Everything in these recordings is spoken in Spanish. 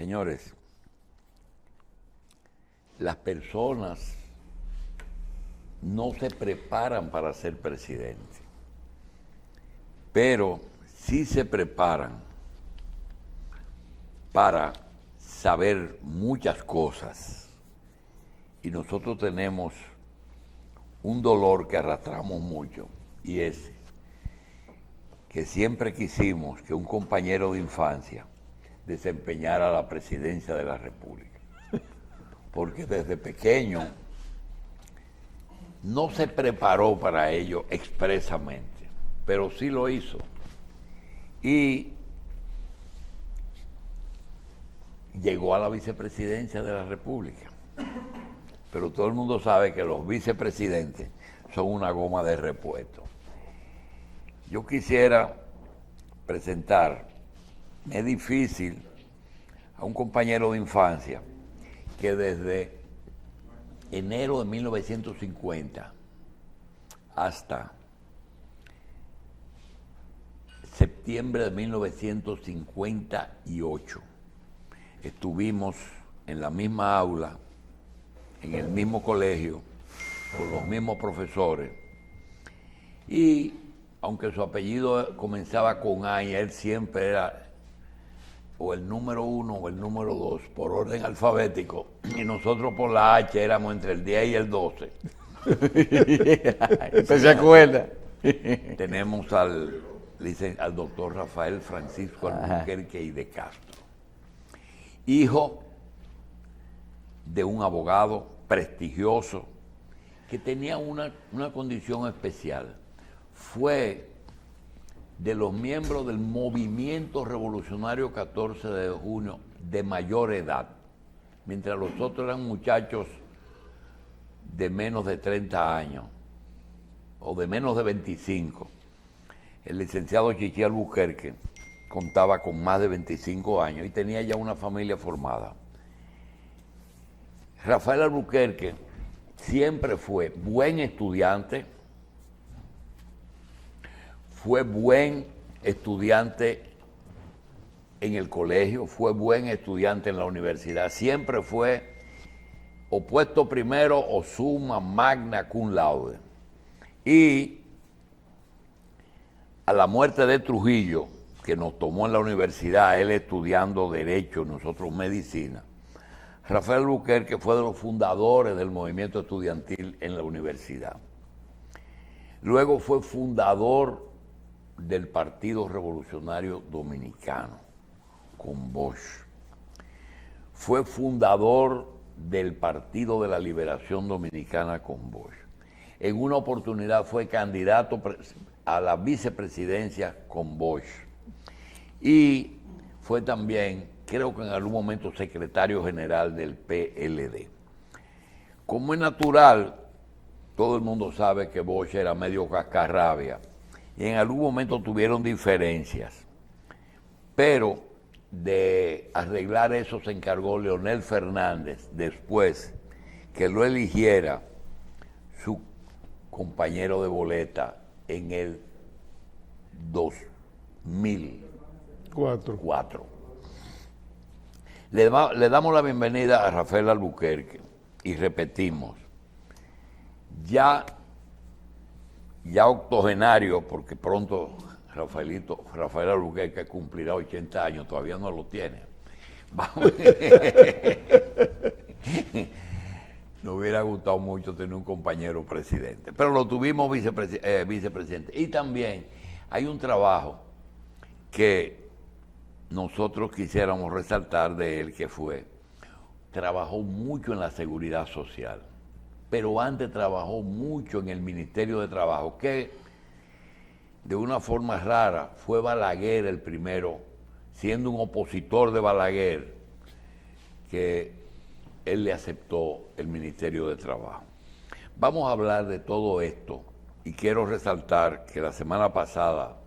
Señores, las personas no se preparan para ser presidente, pero sí se preparan para saber muchas cosas. Y nosotros tenemos un dolor que arrastramos mucho, y es que siempre quisimos que un compañero de infancia desempeñara la presidencia de la República, porque desde pequeño no se preparó para ello expresamente, pero sí lo hizo. Y llegó a la vicepresidencia de la República. Pero todo el mundo sabe que los vicepresidentes son una goma de repuesto. Yo quisiera presentar, es difícil, a un compañero de infancia que desde enero de 1950 hasta septiembre de 1958 estuvimos en la misma aula, en el mismo colegio, con los mismos profesores, y aunque su apellido comenzaba con A y él siempre era o el número 1 o el número 2 por orden alfabético, y nosotros por la H éramos entre el 10 y el 12. ¿Usted se acuerda? Tenemos al doctor Rafael Francisco Albuquerque y de Castro, hijo de un abogado prestigioso que tenía una condición especial. Fue de los miembros del movimiento revolucionario 14 de junio de mayor edad, mientras los otros eran muchachos de menos de 30 años o de menos de 25. El licenciado Chichi Albuquerque contaba con más de 25 años y tenía ya una familia formada. Rafael Albuquerque siempre fue buen estudiante, en el colegio, fue buen estudiante en la universidad, siempre fue o puesto primero o summa magna cum laude. Y a la muerte de Trujillo, que nos tomó en la universidad, él estudiando Derecho, nosotros Medicina, Rafael Albuquerque fue de los fundadores del movimiento estudiantil en la universidad. Luego fue fundador del Partido Revolucionario Dominicano, con Bosch. Fue fundador del Partido de la Liberación Dominicana, con Bosch. En una oportunidad fue candidato a la vicepresidencia con Bosch. Y fue también, creo que en algún momento, secretario general del PLD. Como es natural, todo el mundo sabe que Bosch era medio cascarrabia y en algún momento tuvieron diferencias, pero de arreglar eso se encargó Leonel Fernández, después que lo eligiera su compañero de boleta en el 2004. Le damos la bienvenida a Rafael Albuquerque y repetimos, ya octogenario, porque pronto Rafael Albuquerque cumplirá 80 años, todavía no lo tiene. Nos hubiera gustado mucho tener un compañero presidente, pero lo tuvimos vicepresidente. Y también hay un trabajo que nosotros quisiéramos resaltar de él, que trabajó mucho en la seguridad social, pero antes trabajó mucho en el Ministerio de Trabajo, que de una forma rara fue Balaguer el primero, siendo un opositor de Balaguer, que él le aceptó el Ministerio de Trabajo. Vamos a hablar de todo esto y quiero resaltar que la semana pasada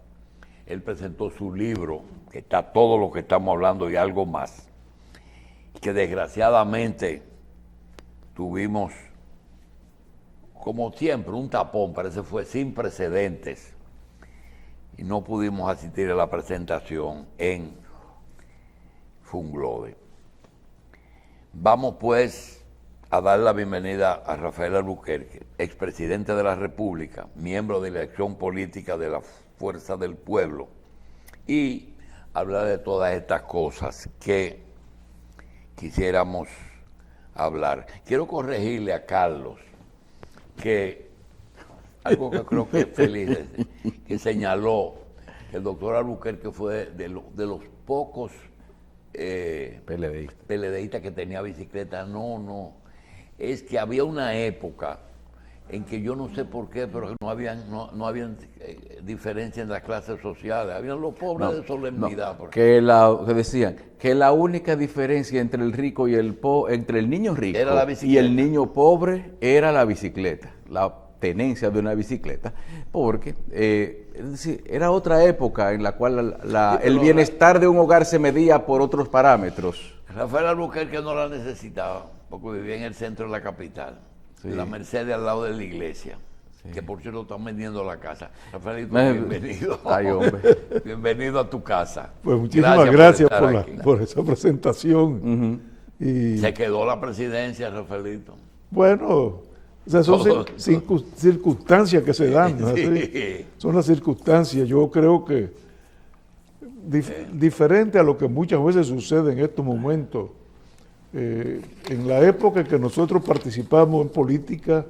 él presentó su libro, que está todo lo que estamos hablando y algo más, que desgraciadamente tuvimos, como siempre, un tapón, parece fue sin precedentes, y no pudimos asistir a la presentación en Funglode. Vamos pues a dar la bienvenida a Rafael Albuquerque, expresidente de la República, miembro de la elección política de la Fuerza del Pueblo, y hablar de todas estas cosas que quisiéramos hablar. Quiero corregirle a Carlos que algo que creo que es feliz, que señaló que el doctor Albuquerque fue de los pocos PLDistas que tenía bicicleta. No, es que había una época en que yo no sé por qué, pero no habían diferencia en las clases sociales, habían los pobres de solemnidad. Que decían que la única diferencia entre el rico y entre el niño rico era la y el niño pobre era la bicicleta, la tenencia de una bicicleta, porque es decir, era otra época en la cual el bienestar de un hogar se medía por otros parámetros. Rafael Albuquerque no la necesitaba, porque vivía en el centro de la capital. Sí. La Mercedes al lado de la iglesia, sí. Que por cierto están vendiendo la casa. Rafaelito, bienvenido. Ay, hombre. Bienvenido a tu casa. Pues muchísimas gracias por esa presentación. Y se quedó la presidencia, Rafaelito. Bueno, o sea, son circunstancias que se dan, ¿no? Sí. Son las circunstancias. Yo creo que diferente a lo que muchas veces sucede en estos momentos. En la época en que nosotros participamos en política,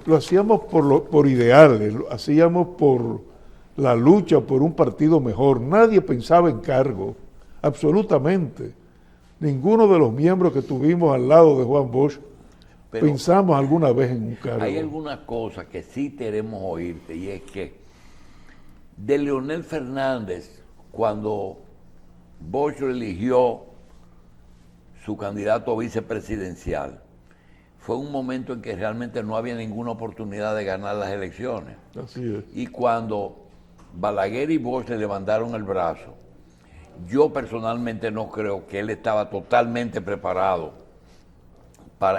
lo hacíamos por ideales, lo hacíamos por la lucha por un partido mejor. Nadie pensaba en cargo, absolutamente. Ninguno de los miembros que tuvimos al lado de Juan Bosch pensamos alguna vez en un cargo. Hay alguna cosa que sí queremos oírte, y es que de Leonel Fernández, cuando Bosch lo eligió su candidato vicepresidencial, fue un momento en que realmente no había ninguna oportunidad de ganar las elecciones. Así es. Y cuando Balaguer y Bosch le levantaron el brazo, yo personalmente no creo que él estaba totalmente preparado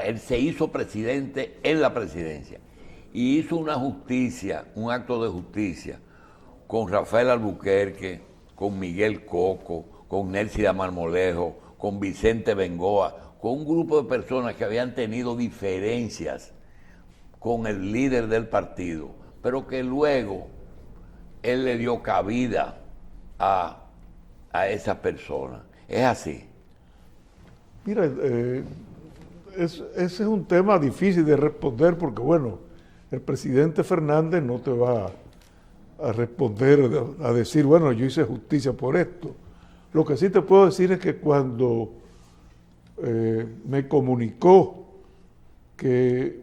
él se hizo presidente en la presidencia y hizo una justicia, un acto de justicia con Rafael Albuquerque, con Miguel Coco, con Nélida Marmolejo, con Vicente Bengoa, con un grupo de personas que habían tenido diferencias con el líder del partido, pero que luego él le dio cabida a esas personas. Es así. Mira, ese es un tema difícil de responder porque, bueno, el presidente Fernández no te va a responder, a decir, bueno, yo hice justicia por esto. Lo que sí te puedo decir es que cuando me comunicó que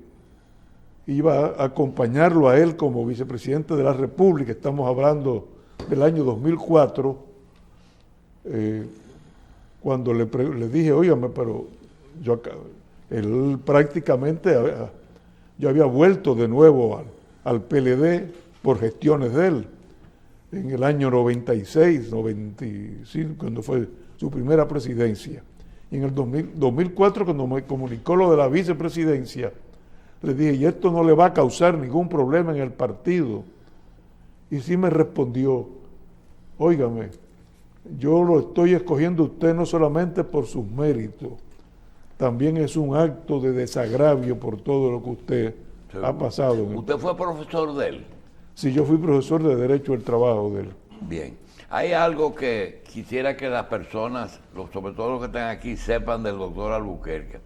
iba a acompañarlo a él como vicepresidente de la República, estamos hablando del año 2004, cuando le dije, óigame, pero él prácticamente, yo había vuelto de nuevo al PLD por gestiones de él, en el año 96, 95, cuando fue su primera presidencia. Y en el 2004, cuando me comunicó lo de la vicepresidencia, le dije, y esto no le va a causar ningún problema en el partido. Y sí me respondió, óigame, yo lo estoy escogiendo a usted no solamente por sus méritos, también es un acto de desagravio por todo lo que usted ha pasado. ¿Usted fue profesor de él? Sí, yo fui profesor de Derecho del Trabajo de él. Bien. Hay algo que quisiera que las personas, sobre todo los que están aquí, sepan del doctor Albuquerque.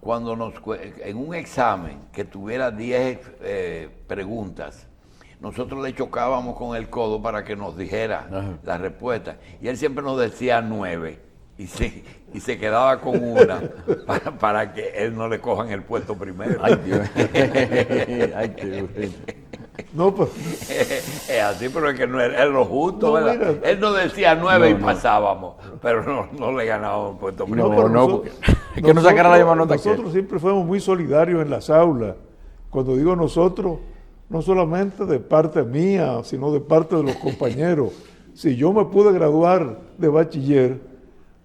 Cuando en un examen que tuviera 10 preguntas, nosotros le chocábamos con el codo para que nos dijera la respuesta. Y él siempre nos decía 9. Y se quedaba con una para que él no le cojan el puesto primero. Ay, Dios. Ay, Dios. No, pues. Es así, pero es que no es lo justo, ¿verdad? Mira, él nos decía 9 y pasábamos, pero no le ganábamos el puesto primero. Es que no sacara la misma nota. Nosotros siempre fuimos muy solidarios en las aulas. Cuando digo nosotros, no solamente de parte mía, sino de parte de los compañeros. Si yo me pude graduar de bachiller,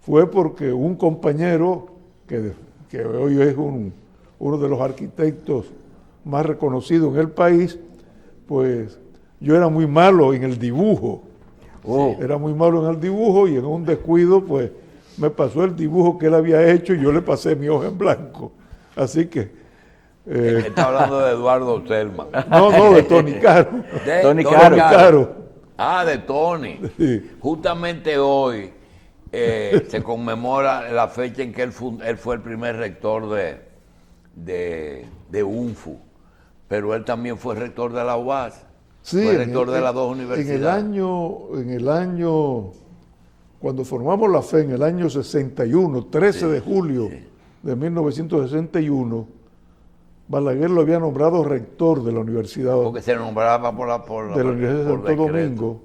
fue porque un compañero, que hoy es uno de los arquitectos más reconocidos en el país, pues yo era muy malo en el dibujo. Era muy malo en el dibujo y en un descuido, pues me pasó el dibujo que él había hecho y yo le pasé mi hoja en blanco. Así que... Está hablando de Eduardo Selma. no, de Tony Caro. De Tony Caro. Ah, de Tony. Sí. Justamente hoy se conmemora la fecha en que él fue el primer rector de UNFU, pero él también fue rector de la UAS, Sí, fue rector de las dos universidades. En el año, cuando formamos la FE, en el año 61, 13 de julio de 1961, Balaguer lo había nombrado rector de la Universidad Porque se nombraba por la Universidad de por Santo decreto. Domingo.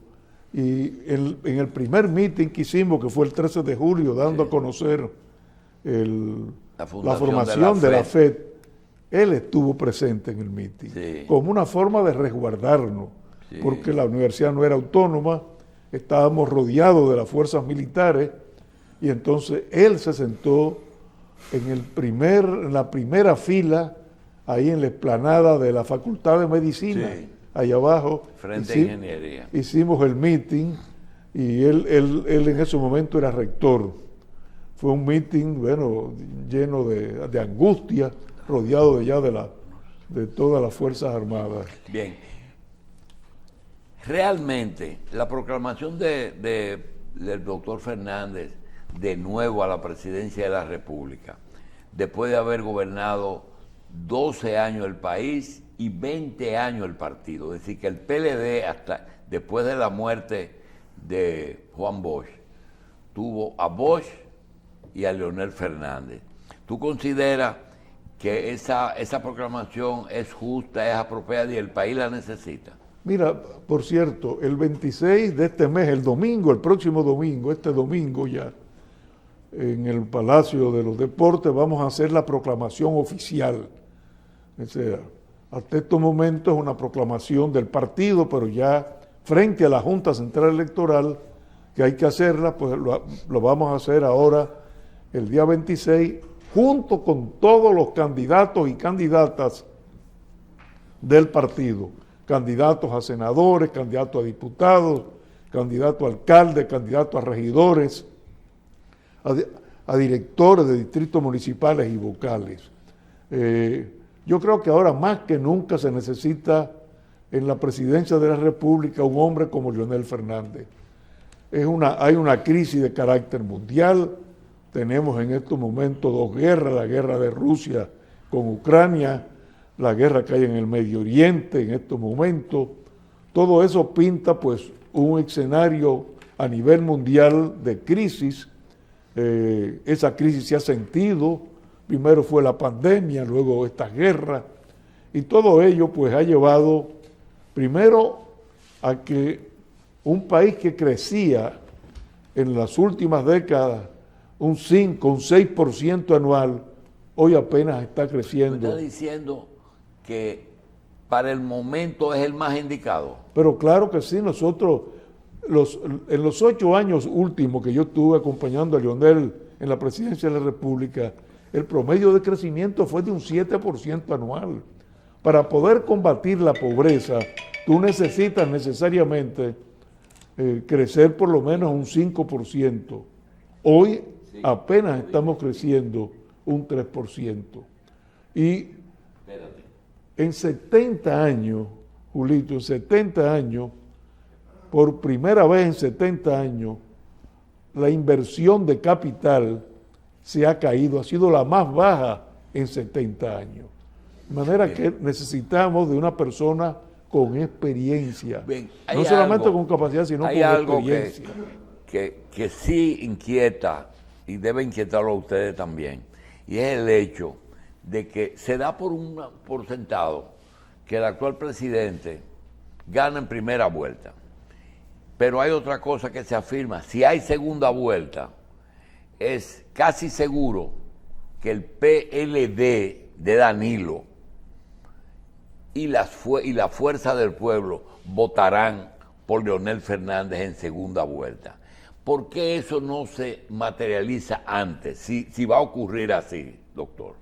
Y en el primer meeting que hicimos, que fue el 13 de julio, dando a conocer la formación de la FED, él estuvo presente en el meeting, Sí. como una forma de resguardarnos, Sí. porque la universidad no era autónoma, estábamos rodeados de las fuerzas militares, y entonces él se sentó en la primera fila, ahí en la explanada de la Facultad de Medicina, Sí. allá abajo. Frente a Ingeniería. Hicimos el meeting y él en ese momento era rector. Fue un meeting, bueno, lleno de angustia, rodeado ya de todas las Fuerzas Armadas. Bien. Realmente, la proclamación del doctor Fernández de nuevo a la presidencia de la República, después de haber gobernado 12 años el país y 20 años el partido, es decir, que el PLD, hasta después de la muerte de Juan Bosch, tuvo a Bosch y a Leonel Fernández. ¿Tú consideras que esa proclamación es justa, es apropiada y el país la necesita? Mira, por cierto, el 26 de este mes, el próximo domingo, este domingo ya, en el Palacio de los Deportes, vamos a hacer la proclamación oficial. O sea, hasta estos momentos es una proclamación del partido, pero ya frente a la Junta Central Electoral, que hay que hacerla, pues lo vamos a hacer ahora el día 26, junto con todos los candidatos y candidatas del partido, candidatos a senadores, candidatos a diputados, candidatos a alcaldes, candidatos a regidores, a directores de distritos municipales y vocales. Yo creo que ahora más que nunca se necesita en la presidencia de la República un hombre como Leonel Fernández. Hay una crisis de carácter mundial, tenemos en estos momentos dos guerras, la guerra de Rusia con Ucrania, la guerra que hay en el Medio Oriente en estos momentos. Todo eso pinta pues un escenario a nivel mundial de crisis. Esa crisis se ha sentido, primero fue la pandemia, luego esta guerra, y todo ello pues ha llevado primero a que un país que crecía en las últimas décadas un 5, un 6% anual, hoy apenas está creciendo. ¿Tú estás diciendo que para el momento es el más indicado? Pero claro que sí, nosotros, en los 8 años últimos que yo estuve acompañando a Leonel en la presidencia de la República, el promedio de crecimiento fue de un 7% anual. Para poder combatir la pobreza, tú necesitas necesariamente crecer por lo menos un 5%. Hoy apenas estamos creciendo un 3%. Y en 70 años, Julito, en 70 años, por primera vez en 70 años, la inversión de capital se ha caído, ha sido la más baja en 70 años. De manera que necesitamos de una persona con experiencia. Bien, no solamente con capacidad, sino con experiencia. Que sí inquieta, y debe inquietarlo a ustedes también, y es el hecho de que se da por sentado que el actual presidente gana en primera vuelta. Pero hay otra cosa que se afirma: si hay segunda vuelta, es casi seguro que el PLD de Danilo y la Fuerza del Pueblo votarán por Leonel Fernández en segunda vuelta. ¿Por qué eso no se materializa antes? Si va a ocurrir así, doctor.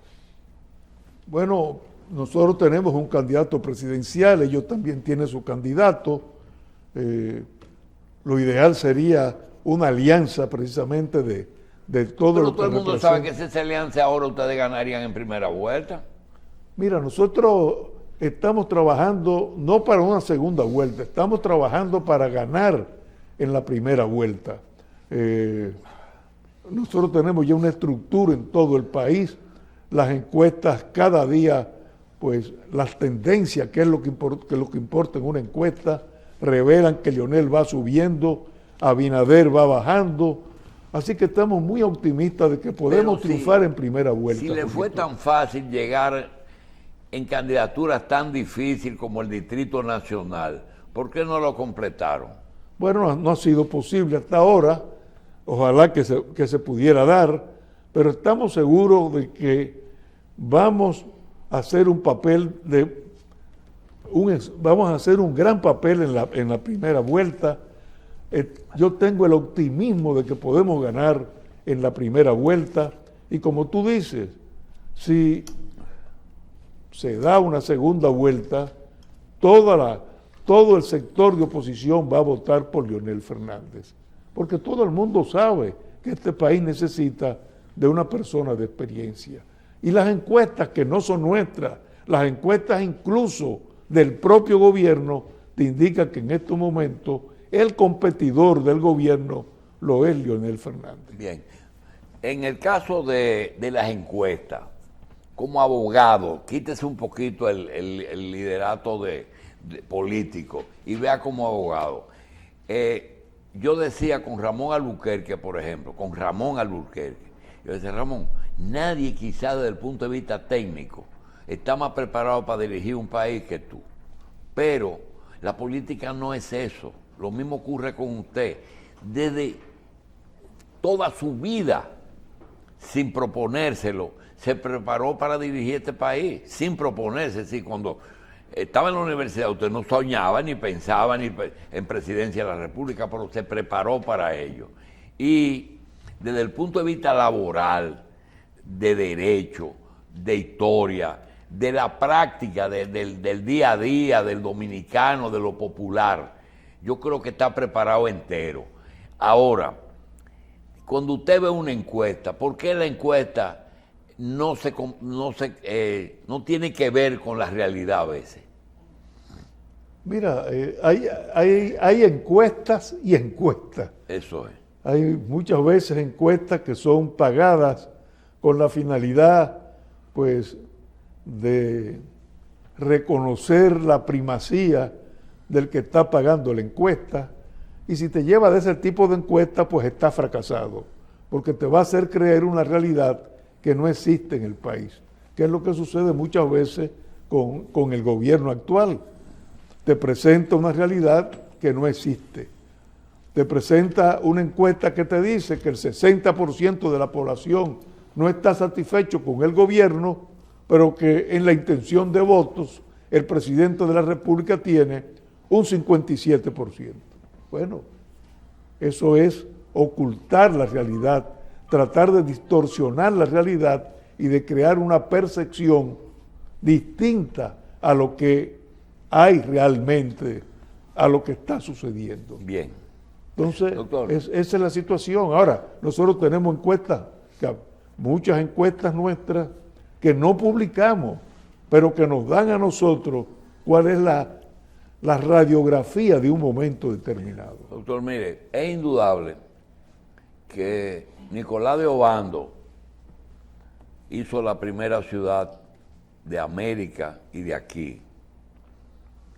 Bueno, nosotros tenemos un candidato presidencial, ellos también tienen su candidato. Lo ideal sería una alianza precisamente de de todo Pero lo que todo el mundo sabe que representa. si se alianza ahora ustedes ganarían en primera vuelta. Mira, nosotros estamos trabajando no para una segunda vuelta, estamos trabajando para ganar en la primera vuelta. Nosotros tenemos ya una estructura en todo el país, las encuestas cada día, pues las tendencias, que es lo que importa en una encuesta, revelan que Leonel va subiendo, Abinader va bajando, así que estamos muy optimistas de que podemos Pero triunfar en primera vuelta. Si le fue tan fácil llegar en candidaturas tan difíciles como el Distrito Nacional, ¿por qué no lo completaron? Bueno, no ha sido posible hasta ahora, ojalá que se pudiera dar, pero estamos seguros de que vamos a hacer un papel vamos a hacer un gran papel en la primera vuelta. Yo tengo el optimismo de que podemos ganar en la primera vuelta y como tú dices, si se da una segunda vuelta, todo el sector de oposición va a votar por Leonel Fernández, porque todo el mundo sabe que este país necesita de una persona de experiencia. Y las encuestas que no son nuestras, las encuestas incluso del propio gobierno, te indican que en estos momentos el competidor del gobierno lo es Leonel Fernández. Bien, en el caso de las encuestas, como abogado, quítese un poquito el liderato de político y vea como abogado. Yo decía con Ramón Alburquerque, por ejemplo, yo decía, Ramón, nadie quizá desde el punto de vista técnico está más preparado para dirigir un país que tú, pero la política no es eso. Lo mismo ocurre con usted. Desde toda su vida, sin proponérselo, se preparó para dirigir este país, sin proponerse. Sí, cuando estaba en la universidad usted no soñaba ni pensaba ni en presidencia de la República, pero se preparó para ello. Y desde el punto de vista laboral, de derecho, de historia, de la práctica, del día a día, del dominicano, de lo popular, yo creo que está preparado entero. Ahora, cuando usted ve una encuesta, ¿por qué la encuesta no tiene que ver con la realidad a veces? Mira, hay encuestas y encuestas. Eso es. Hay muchas veces encuestas que son pagadas con la finalidad, pues, de reconocer la primacía del que está pagando la encuesta, y si te lleva de ese tipo de encuesta, pues está fracasado, porque te va a hacer creer una realidad que no existe en el país, que es lo que sucede muchas veces con el gobierno actual. Te presenta una realidad que no existe. Te presenta una encuesta que te dice que el 60% de la población no está satisfecho con el gobierno, pero que en la intención de votos el presidente de la República tiene un 57%. Bueno, eso es ocultar la realidad, tratar de distorsionar la realidad y de crear una percepción distinta a lo que hay realmente, a lo que está sucediendo. Bien. Entonces, Doctor. esa es la situación. Ahora, nosotros tenemos encuestas, muchas encuestas nuestras que no publicamos, pero que nos dan a nosotros cuál es la radiografía de un momento determinado. Doctor, mire, es indudable que Nicolás de Obando hizo la primera ciudad de América y de aquí.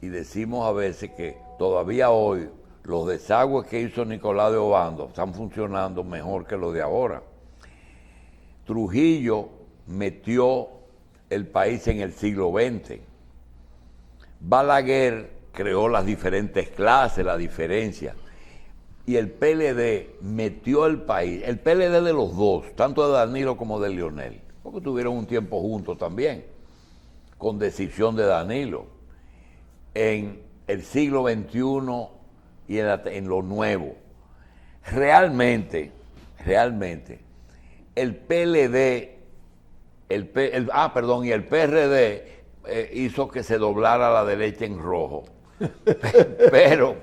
Y decimos a veces que todavía hoy los desagües que hizo Nicolás de Obando están funcionando mejor que los de ahora. Trujillo metió el país en el siglo XX. Balaguer creó las diferentes clases, la diferencia. Y el PLD metió el país, el PLD de los dos, tanto de Danilo como de Leonel, porque tuvieron un tiempo juntos también, con decisión de Danilo, en el siglo XXI y en lo nuevo. Realmente, el PLD, y el PRD hizo que se doblara la derecha en rojo. Pero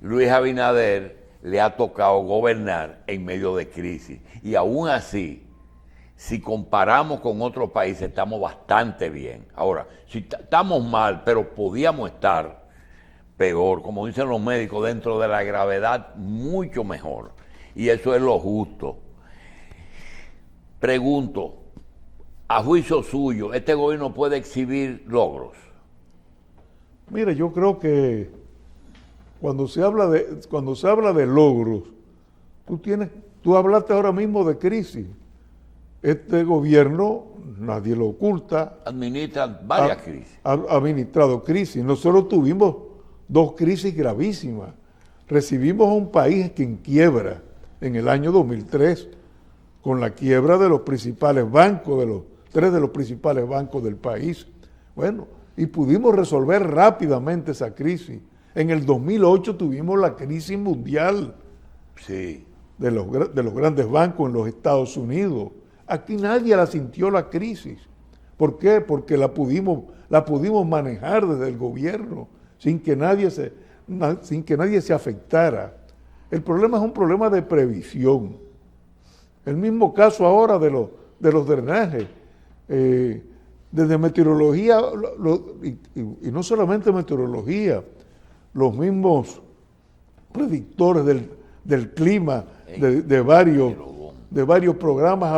Luis Abinader le ha tocado gobernar en medio de crisis. Y aún así, si comparamos con otros países, estamos bastante bien. Ahora, si estamos mal, pero podíamos estar peor, como dicen los médicos, dentro de la gravedad, mucho mejor. Y eso es lo justo. Pregunto, a juicio suyo, ¿este gobierno puede exhibir logros? Mire, yo creo que cuando se habla de logros, tú hablaste ahora mismo de crisis. Este gobierno, nadie lo oculta, Administran varias crisis. ha administrado crisis. Nosotros tuvimos 2 crisis gravísimas. Recibimos a un país que en quiebra en el año 2003, con la quiebra de los principales bancos, de los 3 de los principales bancos del país. Bueno, y pudimos resolver rápidamente esa crisis. En el 2008 tuvimos la crisis mundial Sí. de los grandes bancos en los Estados Unidos. Aquí nadie la sintió la crisis. ¿Por qué? Porque la pudimos manejar desde el gobierno sin que nadie se afectara. El problema es un problema de previsión. El mismo caso ahora de los drenajes. Desde meteorología, y no solamente meteorología, los mismos predictores del clima de varios programas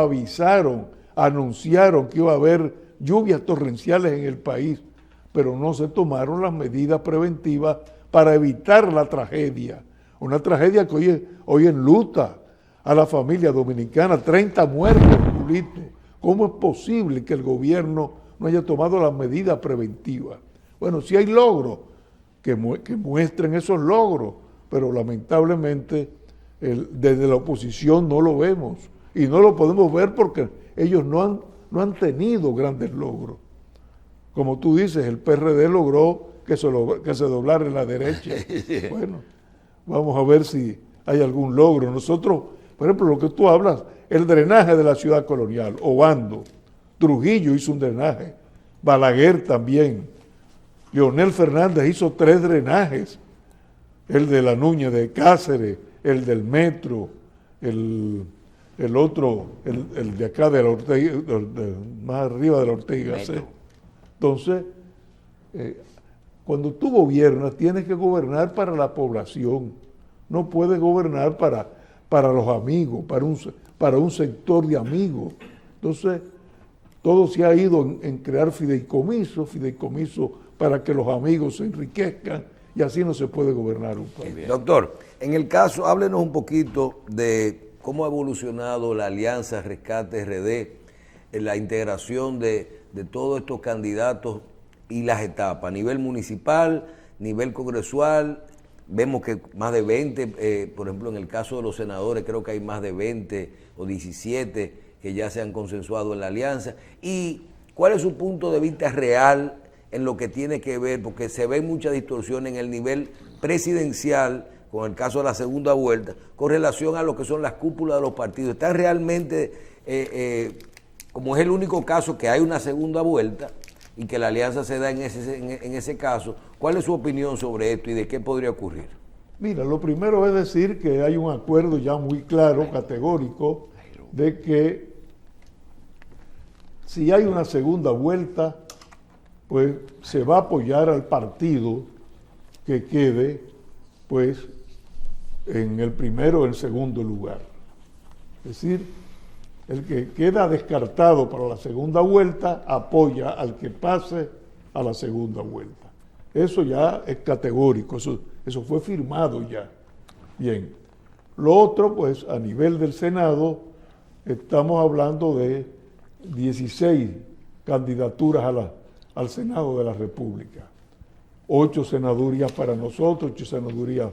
anunciaron que iba a haber lluvias torrenciales en el país, pero no se tomaron las medidas preventivas para evitar la tragedia. Una tragedia que hoy enluta a la familia dominicana, 30 muertos, Julito. ¿Cómo es posible que el gobierno no haya tomado las medidas preventivas? Bueno, sí hay logros, que muestren esos logros, pero lamentablemente desde la oposición no lo vemos. Y no lo podemos ver porque ellos no han tenido grandes logros. Como tú dices, el PRD logró que se doblara en la derecha. Bueno, vamos a ver si hay algún logro. Nosotros, por ejemplo, lo que tú hablas, el drenaje de la ciudad colonial, Obando, Trujillo hizo un drenaje, Balaguer también, Leonel Fernández hizo 3 drenajes, el de la Núñez de Cáceres, el del Metro, el otro, el de acá de la Ortega, más arriba de la Ortega. Entonces, cuando tú gobiernas, tienes que gobernar para la población, no puedes gobernar para los amigos, para un sector de amigos. Entonces, todo se ha ido en crear fideicomisos para que los amigos se enriquezcan, y así no se puede gobernar un país. Doctor, en el caso, háblenos un poquito de cómo ha evolucionado la Alianza Rescate RD, en la integración de todos estos candidatos y las etapas, a nivel municipal, nivel congresual. Vemos que más de 20, por ejemplo, en el caso de los senadores, creo que hay más de 20 o 17 que ya se han consensuado en la alianza. ¿Y cuál es su punto de vista real en lo que tiene que ver? Porque se ve mucha distorsión en el nivel presidencial, con el caso de la segunda vuelta, con relación a lo que son las cúpulas de los partidos. ¿Está realmente, como es el único caso que hay una segunda vuelta y que la alianza se da en ese caso, cuál es su opinión sobre esto y de qué podría ocurrir? Mira, lo primero es decir que hay un acuerdo ya muy claro, categórico, de que si hay una segunda vuelta, pues se va a apoyar al partido que quede, pues, en el primero o el segundo lugar. Es decir, el que queda descartado para la segunda vuelta apoya al que pase a la segunda vuelta. Eso ya es categórico, eso fue firmado ya. Bien. Lo otro, pues, a nivel del Senado, estamos hablando de 16 candidaturas al Senado de la República. 8 senadurías para nosotros, 8 senadurías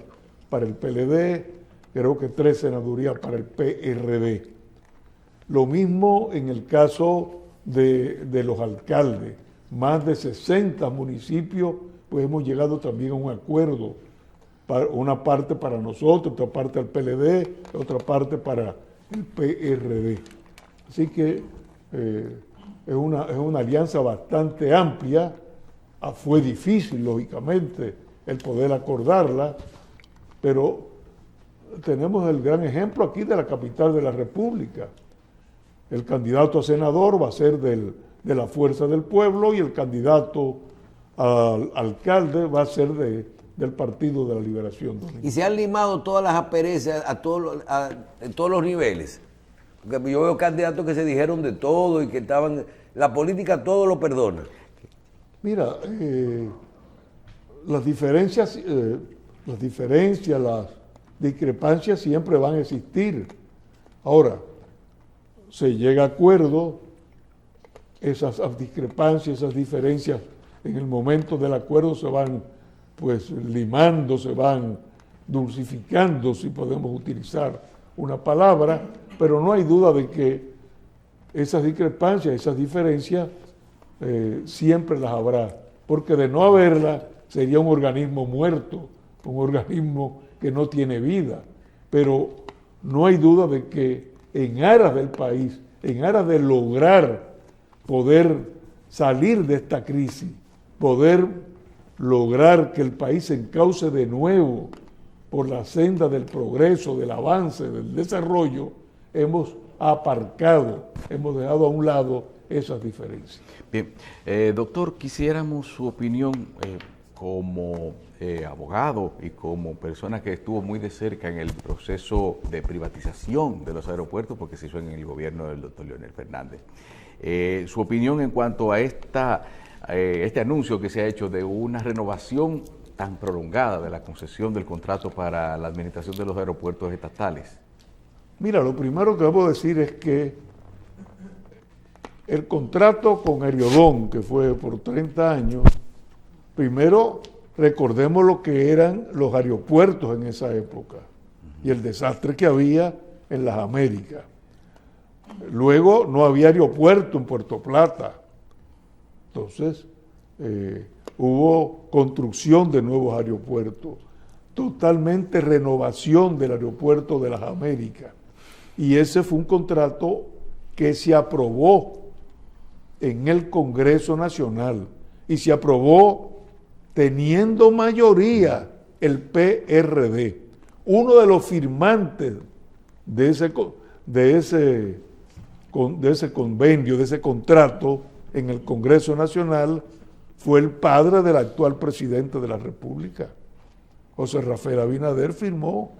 para el PLD, creo que 3 senadurías para el PRD. Lo mismo en el caso de los alcaldes. Más de 60 municipios, pues hemos llegado también a un acuerdo. Una parte para nosotros, otra parte al PLD, otra parte para el PRD. Así que es una alianza bastante amplia. Fue difícil, lógicamente, el poder acordarla, pero tenemos el gran ejemplo aquí de la capital de la República. El candidato a senador va a ser de la Fuerza del Pueblo y el candidato al alcalde va a ser del Partido de la Liberación Dominicana. Y se han limado todas las asperezas en todos los niveles. Porque yo veo candidatos que se dijeron de todo y que estaban... La política todo lo perdona. Mira, las diferencias, las discrepancias siempre van a existir. Ahora, se llega a acuerdo, esas discrepancias, esas diferencias, en el momento del acuerdo se van pues limando, se van dulcificando, si podemos utilizar una palabra, pero no hay duda de que esas discrepancias, esas diferencias, siempre las habrá, porque de no haberlas sería un organismo muerto, un organismo que no tiene vida, pero no hay duda de que en aras del país, en aras de lograr poder salir de esta crisis, poder lograr que el país se encauce de nuevo por la senda del progreso, del avance, del desarrollo, hemos aparcado, hemos dejado a un lado esas diferencias. Bien, doctor, quisiéramos su opinión como abogado y como persona que estuvo muy de cerca en el proceso de privatización de los aeropuertos, porque se hizo en el gobierno del doctor Leonel Fernández. Su opinión en cuanto a este anuncio que se ha hecho de una renovación tan prolongada de la concesión del contrato para la administración de los aeropuertos estatales. Mira, lo primero que debo decir es que el contrato con Heliodón, que fue por 30 años, primero recordemos lo que eran los aeropuertos en esa época y el desastre que había en las Américas. Luego no había aeropuerto en Puerto Plata. Entonces hubo construcción de nuevos aeropuertos, totalmente renovación del aeropuerto de las Américas. Y ese fue un contrato que se aprobó en el Congreso Nacional y se aprobó teniendo mayoría el PRD. Uno de los firmantes de ese convenio, de ese contrato en el Congreso Nacional fue el padre del actual presidente de la República. José Rafael Abinader firmó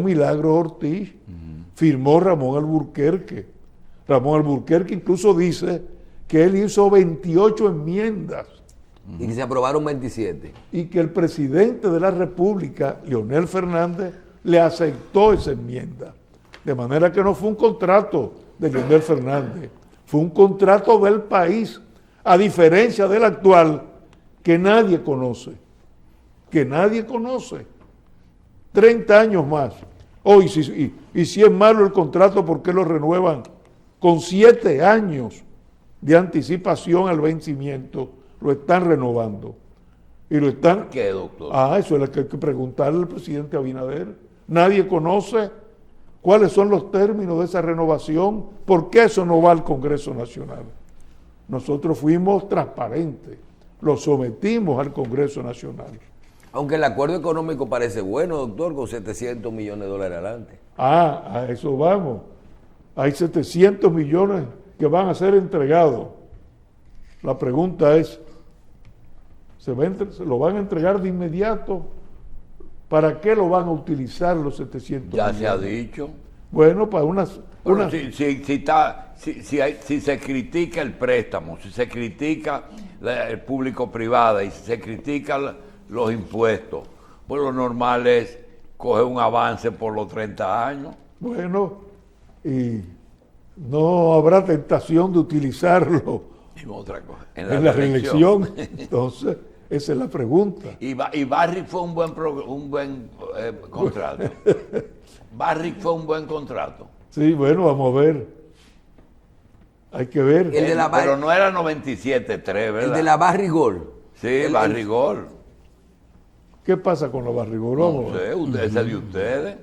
Milagros Ortiz, firmó Ramón Alburquerque. Ramón Alburquerque incluso dice que él hizo 28 enmiendas. Y que se aprobaron 27. Y que el presidente de la República, Leonel Fernández, le aceptó esa enmienda. De manera que no fue un contrato de Leonel Fernández, fue un contrato del país, a diferencia del actual, que nadie conoce. 30 años más. Y si es malo el contrato, ¿por qué lo renuevan con 7 años de anticipación al vencimiento? Lo están renovando. Y lo están... ¿Qué, doctor? Eso es lo que hay que preguntarle al presidente Abinader. Nadie conoce cuáles son los términos de esa renovación. ¿Por qué eso no va al Congreso Nacional? Nosotros fuimos transparentes, lo sometimos al Congreso Nacional. Aunque el acuerdo económico parece bueno, doctor, con 700 millones de dólares adelante. A eso vamos. Hay 700 millones que van a ser entregados. La pregunta es, ¿se lo van a entregar de inmediato? ¿Para qué lo van a utilizar los 700 Ya millones? se ha dicho. Bueno, para Bueno, si se critica el préstamo, si se critica el público privado y si se critica los impuestos, pues lo normal es coger un avance por los 30 años. Bueno, y no habrá tentación de utilizarlo Y otra cosa, en la reelección. Entonces, esa es la pregunta. Y Barrick fue un buen contrato. Barrick fue un buen contrato. Sí, bueno, vamos a ver. Hay que ver. Pero no era 97.3, ¿verdad? El de la Barrigol. Sí, Barrigol. ¿Qué pasa con los barrigolos? No sé, ese de ustedes.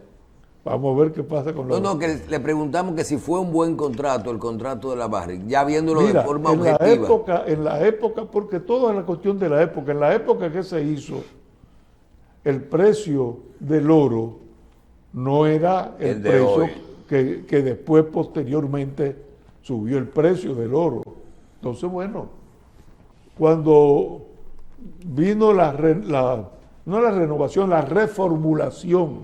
Vamos a ver qué pasa con los... No, que le preguntamos que si fue un buen contrato, el contrato de la Barrick, ya viéndolo Mira, de forma en objetiva. en la época, porque todo es la cuestión de la época, en la época que se hizo, el precio del oro no era el El de precio hoy. que después, posteriormente, subió el precio del oro. Entonces, bueno, cuando vino no la renovación, la reformulación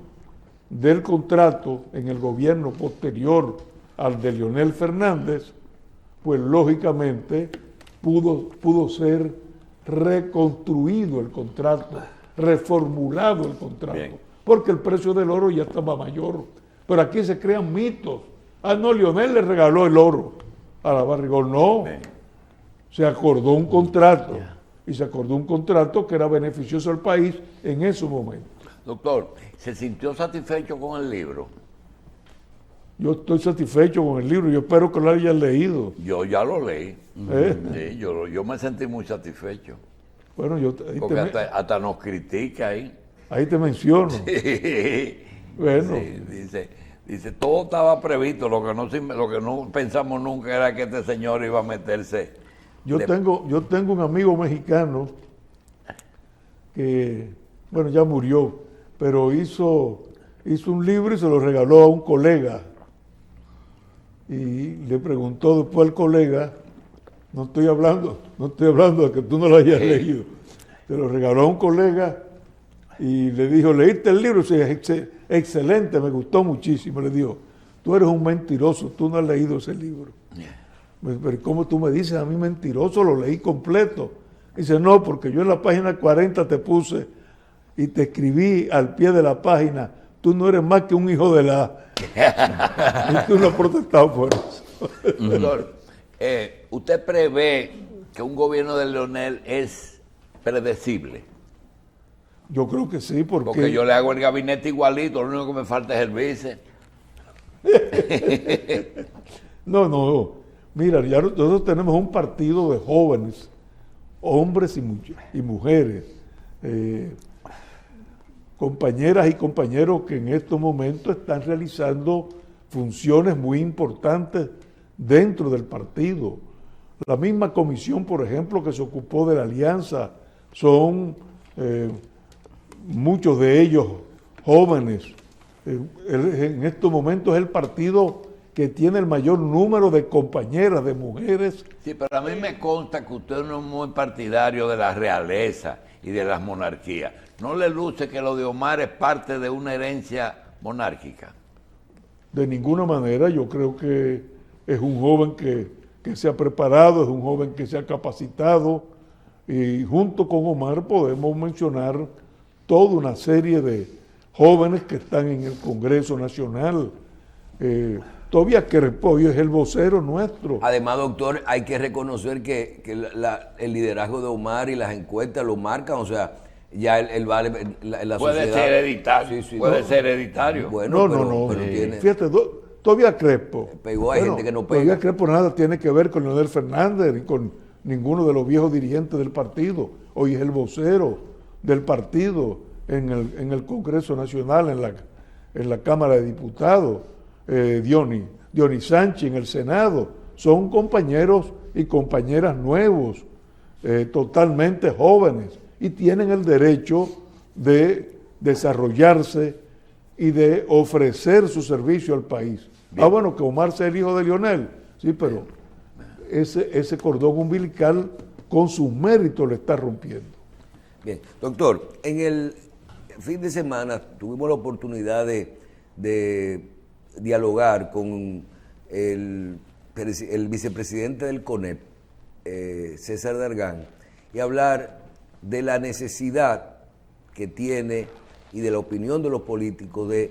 del contrato en el gobierno posterior al de Leonel Fernández, pues lógicamente pudo ser reconstruido el contrato, reformulado el contrato, Bien. porque el precio del oro ya estaba mayor. Pero aquí se crean mitos. Ah, no, Leonel le regaló el oro a la Barrigol. No, Bien. se acordó un contrato, y se acordó un contrato que era beneficioso al país en esos momentos. Doctor, ¿se sintió satisfecho con el libro? Yo estoy satisfecho con el libro, yo espero que lo hayan leído. Yo ya lo leí. ¿Eh? Sí, yo me sentí muy satisfecho. Bueno, Porque hasta nos critica ahí. ahí te menciono. Bueno, Sí, dice, todo estaba previsto, lo que no pensamos nunca era que este señor iba a meterse. yo tengo un amigo mexicano que, bueno, ya murió, pero hizo un libro y se lo regaló a un colega. Y le preguntó después al colega, no estoy hablando de que tú no lo hayas leído, se lo regaló a un colega y le dijo, ¿leíste el libro? Sí, excelente, me gustó muchísimo. Le dijo, tú eres un mentiroso, tú no has leído ese libro. Pero ¿cómo tú me dices a mí mentiroso? Lo leí completo. Dice, no, porque yo en la página 40 te puse y te escribí al pie de la página, tú no eres más que un hijo de la... Y tú no has protestado por eso. Doctor, ¿usted prevé que un gobierno de Leonel es predecible? Yo creo que sí, Porque yo le hago el gabinete igualito, lo único que me falta es el vice. No. Mira, ya nosotros tenemos un partido de jóvenes, hombres y mujeres, compañeras y compañeros que en estos momentos están realizando funciones muy importantes dentro del partido. La misma comisión, por ejemplo, que se ocupó de la alianza, son muchos de ellos jóvenes. En estos momentos es el partido que tiene el mayor número de compañeras, de mujeres. Sí, pero a mí me consta que usted no es muy partidario de la realeza y de las monarquías. ¿No le luce que lo de Omar es parte de una herencia monárquica? De ninguna manera, yo creo que es un joven que se ha preparado, es un joven que se ha capacitado, y junto con Omar podemos mencionar toda una serie de jóvenes que están en el Congreso Nacional. Todavía Crespo es el vocero nuestro. Además, doctor, hay que reconocer que el liderazgo de Omar y las encuestas lo marcan, o sea, ya él vale en la Puede sociedad. ser hereditario. Sí, Puede ser hereditario. Bueno, No. pero tiene, Fíjate, todavía Crespo. pegó, hay gente que no pega. Todavía Crespo nada tiene que ver con Leonel Fernández ni con ninguno de los viejos dirigentes del partido. Hoy es el vocero del partido en el Congreso Nacional, en la Cámara de Diputados. Diony Sánchez en el Senado. Son compañeros y compañeras nuevos, totalmente jóvenes, y tienen el derecho de desarrollarse y de ofrecer su servicio al país. Bien. Bueno, que Omar sea el hijo de Leonel, sí, pero ese cordón umbilical con sus méritos le está rompiendo. Bien, doctor, en el fin de semana tuvimos la oportunidad de dialogar con el vicepresidente del CONEP, César Dargan, y hablar de la necesidad que tiene y de la opinión de los políticos de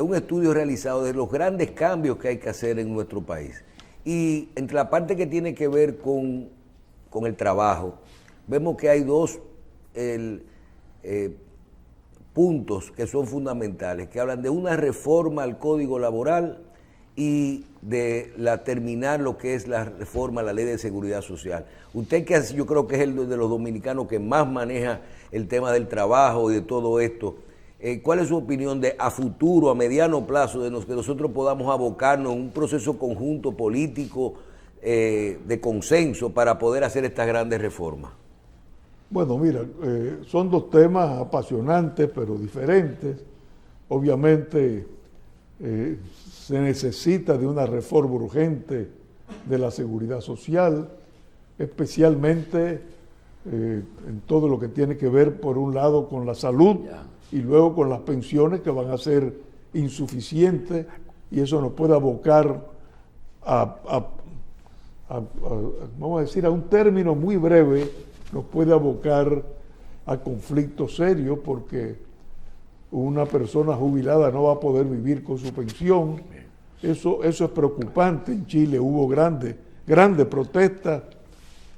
un estudio realizado de los grandes cambios que hay que hacer en nuestro país. Y entre la parte que tiene que ver con el trabajo, vemos que hay dos puntos que son fundamentales, que hablan de una reforma al Código Laboral y de terminar lo que es la reforma a la Ley de Seguridad Social. Usted, que yo creo que es el de los dominicanos que más maneja el tema del trabajo y de todo esto, ¿cuál es su opinión a futuro, a mediano plazo, de que nosotros podamos abocarnos en un proceso conjunto político de consenso para poder hacer estas grandes reformas? Bueno, mira, son dos temas apasionantes pero diferentes. obviamente se necesita de una reforma urgente de la seguridad social, especialmente en todo lo que tiene que ver, por un lado, con la salud y luego con las pensiones, que van a ser insuficientes, y eso nos puede abocar vamos a decir, a un término muy breve, nos puede abocar a conflictos serios, porque una persona jubilada no va a poder vivir con su pensión. Eso es preocupante. En Chile hubo grandes protestas,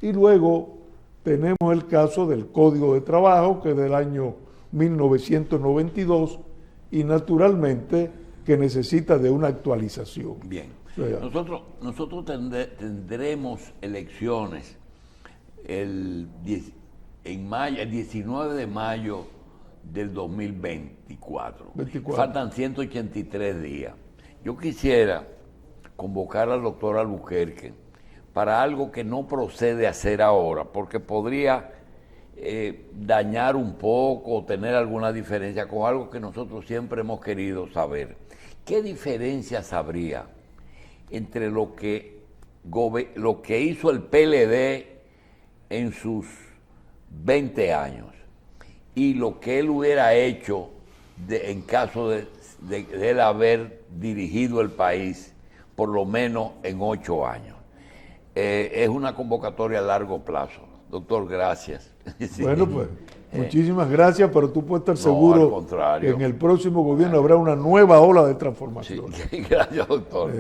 y luego tenemos el caso del Código de Trabajo, que es del año 1992, y naturalmente que necesita de una actualización. Bien. O sea, Nosotros tendremos elecciones el 19 de mayo del 2024. 24. Faltan 183 días. Yo quisiera convocar al doctor Albuquerque para algo que no procede hacer ahora, porque podría dañar un poco o tener alguna diferencia con algo que nosotros siempre hemos querido saber. ¿Qué diferencias habría entre lo que hizo el PLD en sus 20 años y lo que él hubiera hecho en caso de él haber dirigido el país por lo menos en 8 años? Es una convocatoria a largo plazo. Doctor, gracias. Sí. Bueno, pues muchísimas gracias, pero tú puedes estar al seguro contrario. que en el próximo gobierno habrá una nueva ola de transformación. Sí, gracias, doctor.